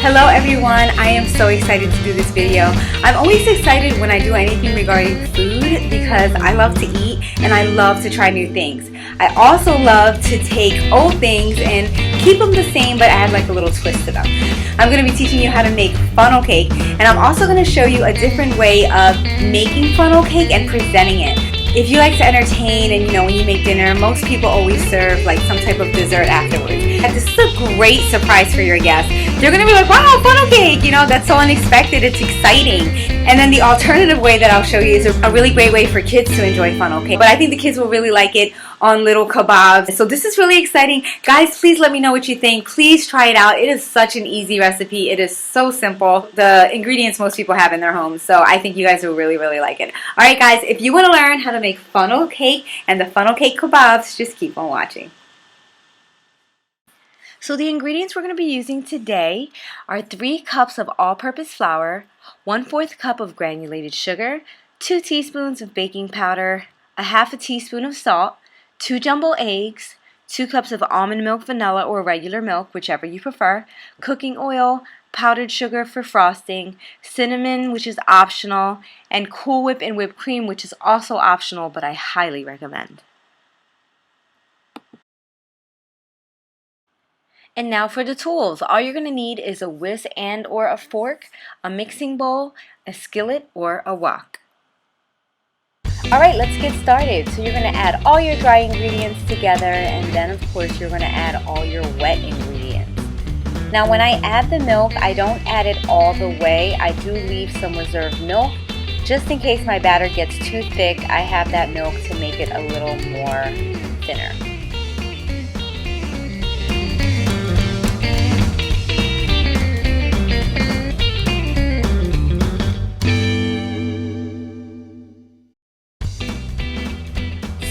Hello everyone, I am so excited to do this video. I'm always excited when I do anything regarding food because I love to eat and I love to try new things. I also love to take old things and keep them the same but add like a little twist to them. I'm going to be teaching you how to make funnel cake, and I'm also going to show you a different way of making funnel cake and presenting it. If you like to entertain and when you make dinner, most people always serve like some type of dessert afterwards. And this is a great surprise for your guests. They're going to be like, wow, funnel cake, that's so unexpected, it's exciting. And then the alternative way that I'll show you is a really great way for kids to enjoy funnel cake. But I think the kids will really like it on little kebabs. So this is really exciting. Guys, please let me know what you think. Please try it out. It is such an easy recipe. It is so simple. The ingredients most people have in their homes. So I think you guys will really, really like it. Alright guys, if you want to learn how to make funnel cake and the funnel cake kebabs, just keep on watching. So the ingredients we're going to be using today are 3 cups of all-purpose flour, 1/4 cup of granulated sugar, 2 teaspoons of baking powder, a half a teaspoon of salt, 2 jumbo eggs, 2 cups of almond milk, vanilla, or regular milk, whichever you prefer, cooking oil, powdered sugar for frosting, cinnamon, which is optional, and Cool Whip and whipped cream, which is also optional, but I highly recommend. And now for the tools. All you're going to need is a whisk and or a fork, a mixing bowl, a skillet, or a wok. Alright, let's get started. So you're going to add all your dry ingredients together, and then of course you're going to add all your wet ingredients. Now when I add the milk, I don't add it all the way. I do leave some reserved milk. Just in case my batter gets too thick, I have that milk to make it a little more thinner.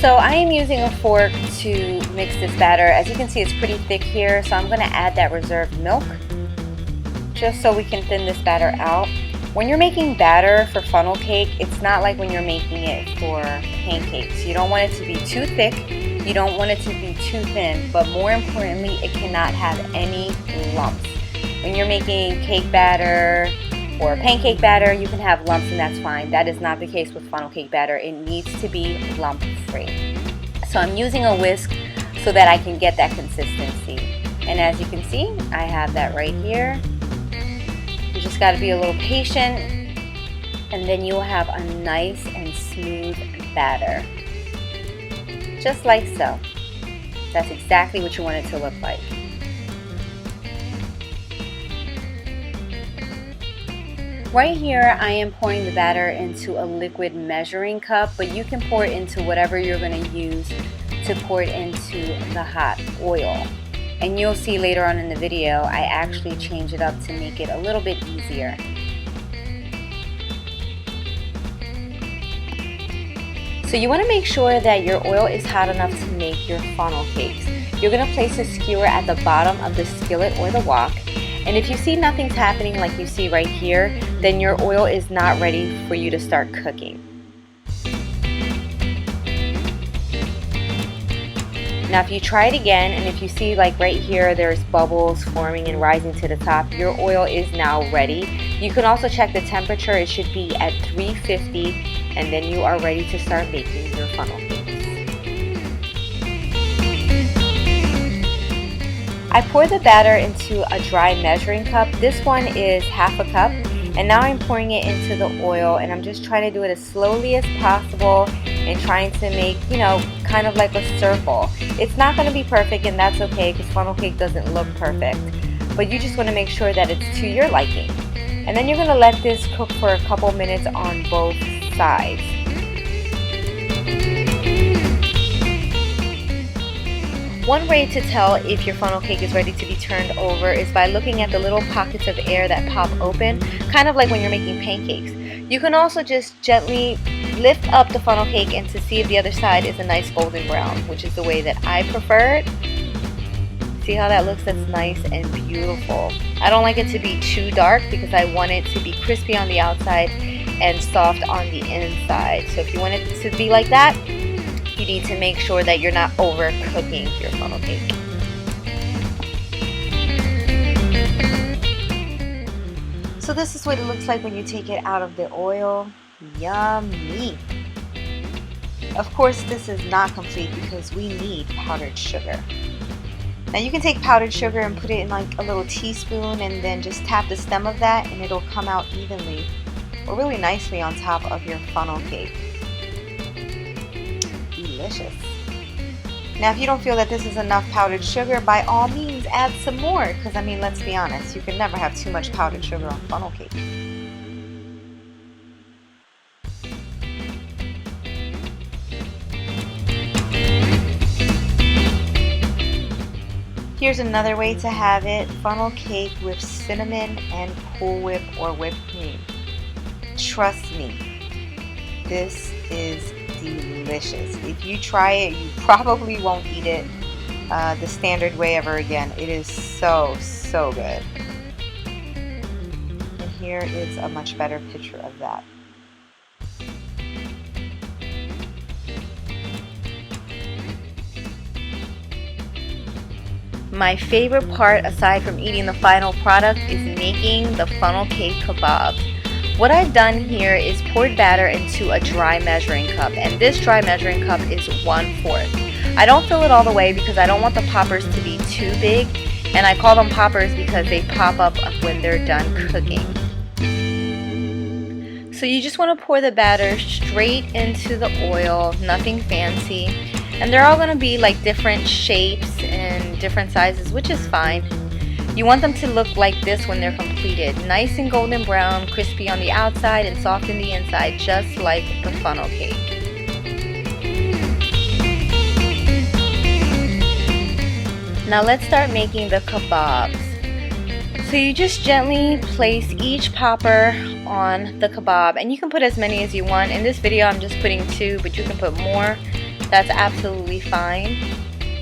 So I am using a fork to mix this batter. As you can see, it's pretty thick here, so I'm going to add that reserved milk just so we can thin this batter out. When you're making batter for funnel cake, it's not like when you're making it for pancakes. You don't want it to be too thick, you don't want it to be too thin, but more importantly, it cannot have any lumps. When you're making cake batter or pancake batter, you can have lumps and that's fine. That is not the case with funnel cake batter. It needs to be lump free. So I'm using a whisk so that I can get that consistency. And as you can see, I have that right here. You just got to be a little patient, and then you will have a nice and smooth batter. Just like so. That's exactly what you want it to look like. Right here, I am pouring the batter into a liquid measuring cup, but you can pour it into whatever you're going to use to pour it into the hot oil. And you'll see later on in the video, I actually change it up to make it a little bit easier. So you want to make sure that your oil is hot enough to make your funnel cakes. You're going to place a skewer at the bottom of the skillet or the wok. And if you see nothing's happening like you see right here, then your oil is not ready for you to start cooking. Now if you try it again, and if you see like right here there's bubbles forming and rising to the top, your oil is now ready. You can also check the temperature. It should be at 350, and then you are ready to start making your funnel cakes. I pour the batter into a dry measuring cup. This one is half a cup, and now I'm pouring it into the oil, and I'm just trying to do it as slowly as possible and trying to make, kind of like a circle. It's not going to be perfect, and that's okay because funnel cake doesn't look perfect, but you just want to make sure that it's to your liking. And then you're going to let this cook for a couple minutes on both sides. One way to tell if your funnel cake is ready to be turned over is by looking at the little pockets of air that pop open, kind of like when you're making pancakes. You can also just gently lift up the funnel cake and to see if the other side is a nice golden brown, which is the way that I prefer it. See how that looks? That's nice and beautiful. I don't like it to be too dark because I want it to be crispy on the outside and soft on the inside. So if you want it to be like that, you need to make sure that you're not overcooking your funnel cake. So this is what it looks like when you take it out of the oil. Yummy! Of course, this is not complete because we need powdered sugar. Now you can take powdered sugar and put it in like a little teaspoon and then just tap the stem of that and it'll come out evenly or really nicely on top of your funnel cake. Delicious. Now if you don't feel that this is enough powdered sugar, by all means add some more, because I mean, let's be honest, you can never have too much powdered sugar on funnel cake. Here's another way to have it, funnel cake with cinnamon and Cool Whip or whipped cream. Trust me, this is delicious. If you try it, you probably won't eat it the standard way ever again. It is so, so good. And here is a much better picture of that. My favorite part, aside from eating the final product, is making the funnel cake kebabs. What I've done here is poured batter into a dry measuring cup, and this dry measuring cup is 1/4. I don't fill it all the way because I don't want the poppers to be too big, and I call them poppers because they pop up when they're done cooking. So you just want to pour the batter straight into the oil, nothing fancy. And they're all going to be like different shapes and different sizes, which is fine. You want them to look like this when they're completed. Nice and golden brown, crispy on the outside and soft in the inside, just like the funnel cake. Now let's start making the kebabs. So you just gently place each popper on the kebab, and you can put as many as you want. In this video I'm just putting 2, but you can put more. That's absolutely fine.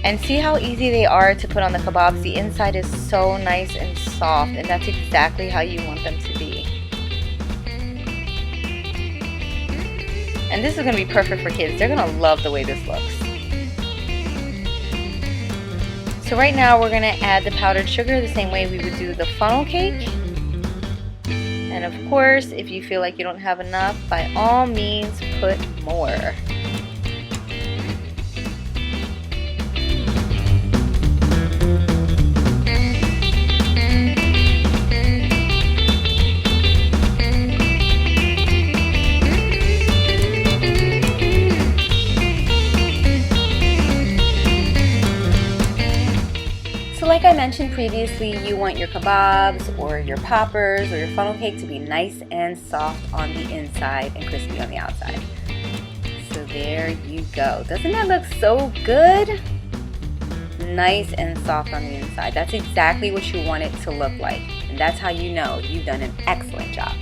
And see how easy they are to put on the kebabs. The inside is so nice and soft, and that's exactly how you want them to be. And this is going to be perfect for kids. They're going to love the way this looks. So right now we're going to add the powdered sugar the same way we would do the funnel cake. And of course, if you feel like you don't have enough, by all means put more. So like I mentioned previously, you want your kebabs or your poppers or your funnel cake to be nice and soft on the inside and crispy on the outside. So there you go. Doesn't that look so good? Nice and soft on the inside. That's exactly what you want it to look like. And that's how you know you've done an excellent job.